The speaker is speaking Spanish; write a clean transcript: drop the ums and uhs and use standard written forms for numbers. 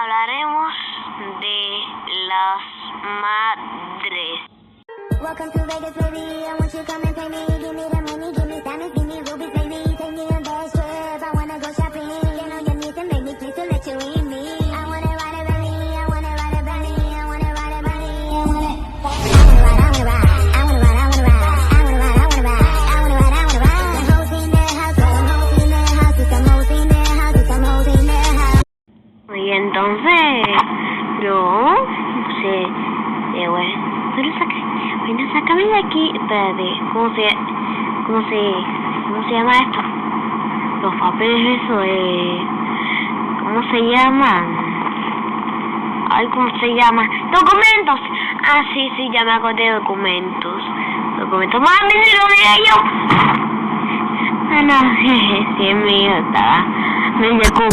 hablaremos de las madres. Welcome to Vegas, baby. I want you come and pay me. Give me the money, give me diamonds, give me rubies, baby. Take me on that trip. I wanna go shopping. Get on your knees and make me please to let you in me. I wanna ride it, baby. I wanna ride it, baby. I wanna ride it, baby. I wanna ride. I wanna ride. I wanna ride. I wanna ride. I wanna ride. I wanna ride. I wanna ride. I wanna ride. Some hoes in their house. Some hoes in their house. Some hoes in their house. Some hoes in their house. Y entonces yo pero sácame de aquí. Espérate, ¿cómo se llama esto? Los papeles, eso ¿cómo se llaman? Ay, ¿cómo se llama? ¡Documentos! Ah, sí, ya me acordé de documentos. ¡Mami, si lo diré yo! Ah, no, sí, es mío, estaba. Me llegó.